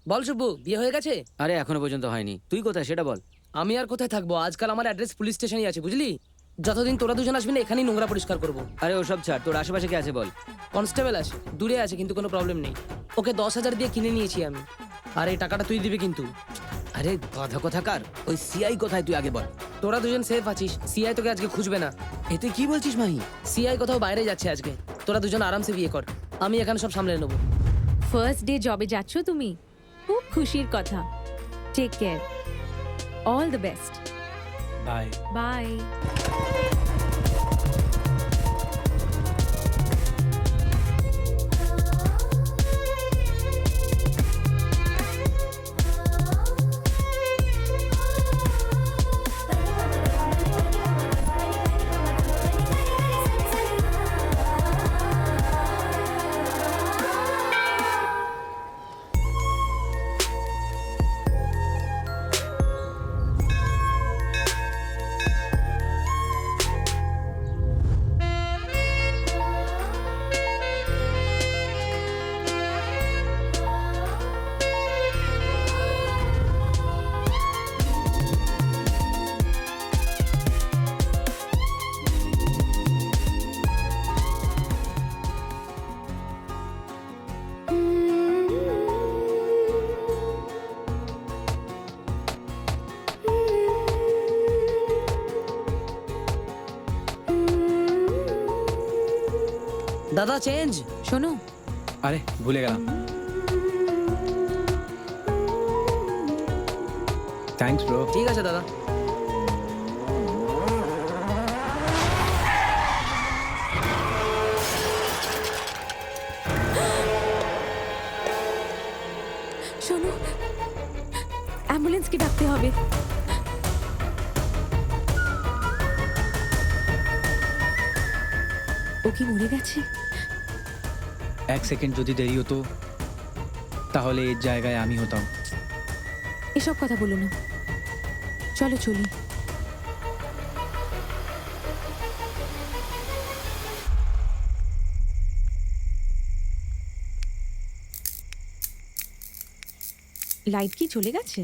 বল শুভ্বু, বিয়ে হয়ে গেছে? আরে এখনো পর্যন্ত হয়নি। তুই কোথায় সেটা বল। আমি আর কোথায় থাকবো, আজকাল আমার অ্যাড্রেস পুলিশ স্টেশনই আছে, বুঝলি? যতদিন তোরা দুজন আসবি না এখানেই নোংরা পরিষ্কার করবো। আরে ওসব ছাড়, তোর আশেপাশে কে আছে বল। কনস্টেবল আছে, দূরে আছে, কিন্তু কোনো প্রবলেম নেই। ওকে 10,000 দিয়ে কিনে নিয়েছি আমি। আর এই টাকাটা তুই দিবি কিন্তু। আরে গাধা কোথাকার, ওই সিআই কোথায় তুই আগে বল। তোরা দুজন সেফ আছিস, সিআই তোকে আজকে খুঁজবে না। এ তুই কি বলছিস মাহি? সিআই কোথাও বাইরে যাচ্ছে আজকে। তোরা দুজন আরামসে বিয়ে কর, আমি এখানে সব সামলে নেবো। ফার্স্ট ডে জবে যাচ্ছ তুমি, খুব খুশির কথা। Take care, all the best, bye. Bye. দাদা চেঞ্জ। শোনো, আরে ভুলে গেলাম। Thanks bro. ঠিক আছে দাদা। শোনো, অ্যাম্বুলেন্সকে ডাকতে হবে। ও কি মরে গেছে? এক সেকেন্ড যদি দেরি হতো তাহলে এর জায়গায় আমি হতাম। এসব কথা বলো না, চলো চলি। লাইট কি চলে গেছে?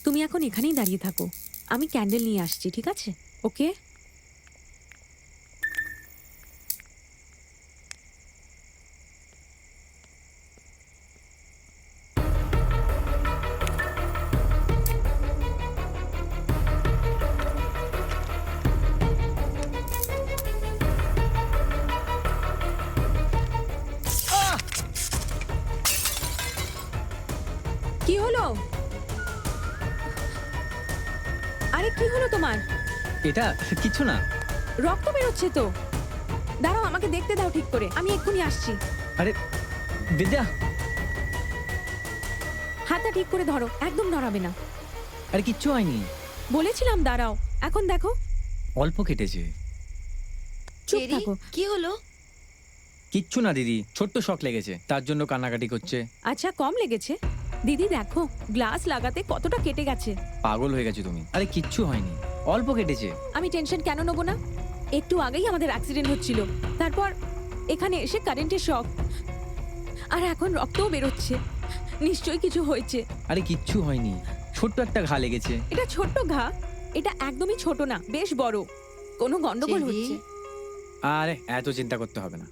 তুমি এখন এখানেই দাঁড়িয়ে থাকো, আমি ক্যান্ডেল নিয়ে আসছি, ঠিক আছে? ওকে। কি হলো? আরে কি হলো তোমার? এটা কিছু না। রক্ত বেরোচ্ছে তো। দাঁড়াও, আমাকে দেখতে দাও ঠিক করে, আমি এক্ষুনি আসছি। আরে বিদ্যা, হাতটা ঠিক করে ধরো, একদম নড়াবে না। আরে কিচ্ছু হয়নি। বলেছিলাম দাঁড়াও, এখন দেখো। অল্প কেটেছে। চুপ চেরি, থাকো। কি হলো? কিচ্ছু না দিদি, ছোট্ট শক লেগেছে, তার জন্য কান্নাকাটি করছে। আচ্ছা, কম লেগেছে? দিদি দেখো, গ্লাস লাগাতে কতটা কেটে গেছে। পাগল হয়ে গেছো তুমি। আরে কিচ্ছু হয়নি, অল্প কেটেছে। আমি টেনশন কেন নেবো না? একটু আগেই আমাদের অ্যাক্সিডেন্ট হচ্ছিল, তারপর এখানে এসে কারেন্টের শক, আর এখন রক্তও বেরোচ্ছে। নিশ্চয়ই কিছু হয়েছে। আরে কিচ্ছু হয়নি, ছোট্ট একটা ঘা লেগেছে। এটা ছোট্ট ঘা? এটা একদমই ছোট না, বেশ বড়। কোনো গন্ডগোল চেরি? হচ্ছে। আরে এত চিন্তা করতে হবে না।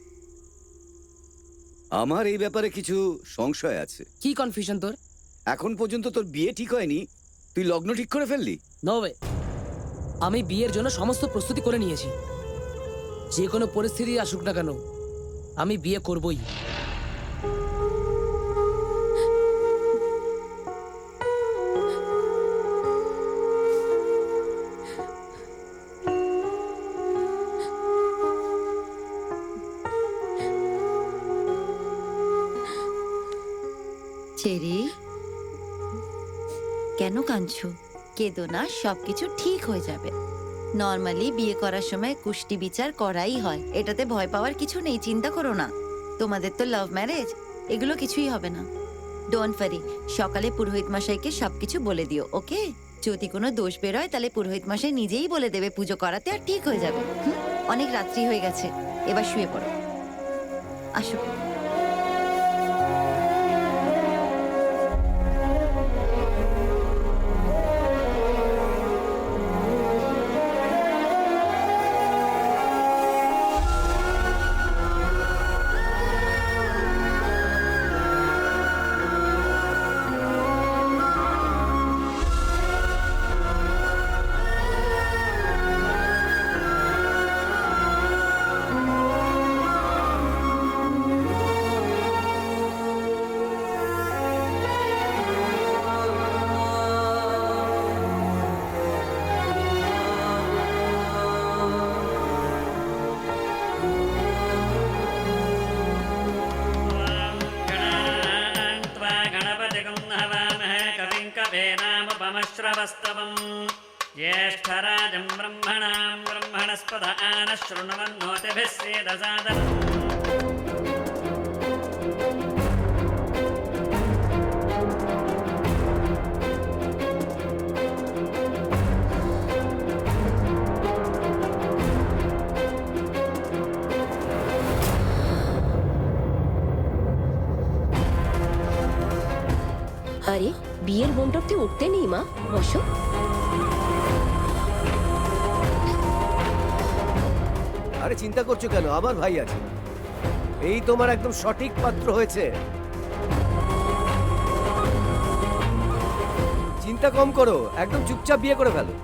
আমার এই ব্যাপারে কিছু সংশয় আছে। কি কনফিউশন তোর? এখন পর্যন্ত তোর বিয়ে ঠিক হয়নি, তুই লগ্ন ঠিক করে ফেললি? No way. আমি বিয়ের জন্য সমস্ত প্রস্তুতি করে নিয়েছি। যে কোনো পরিস্থিতি আসুক না কেন, আমি বিয়ে করবই। চেরি, কেন কাঁদছো? কেঁদো না, সবকিছু ঠিক হয়ে যাবে। নর্মালি বিয়ে করার সময় কুষ্টি বিচার করাই হয়, এটাতে ভয় পাওয়ার কিছু নেই, চিন্তা করো না। তোমাদের তো লাভ ম্যারেজ, এগুলো কিছুই হবে না। ডোন্ট ওয়ারি, সকালে পুরোহিত মশাইকে সবকিছু বলে দিও, ওকে? যদি কোনো দোষ বেরোয় তাহলে পুরোহিত মশাই নিজেই বলে দেবে পুজো করাতে, আর ঠিক হয়ে যাবে। অনেক রাত্রি হয়ে গেছে, এবার শুয়ে পড়ো। আসো। श्रवस्तवम् ज्येष्ठराजं ब्रह्मणां ब्रह्मणस्पद आनः शृण्वन्नोतिभिः सेदसादनम् আরে বিয়ের মণ্ডপে উঠতে নেই মা, বসো। আরে চিন্তা করছো কেন? আমার ভাই আছে, এই তোমার একদম সঠিক পাত্র হয়েছে। চিন্তা কম করো, একদম চুপচাপ বিয়ে করে ফেলো।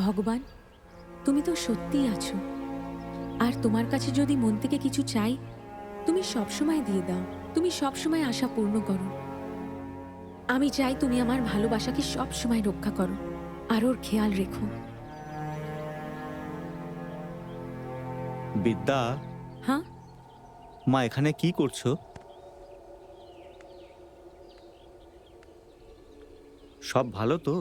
ভগবান, তুমি তো সত্যিই আছো, আর তোমার কাছে যদি মন থেকে কিছু চাই তুমি সবসময় দিয়ে দাও। তুমি সবসময় আশা পূর্ণ করো। আমি চাই তুমি আমার ভালোবাসাকে সবসময় রক্ষা করো আর ওর খেয়াল রেখো। বিদ্যা, হ্যাঁ মা এখানে কি করছো? সব ভালো তো?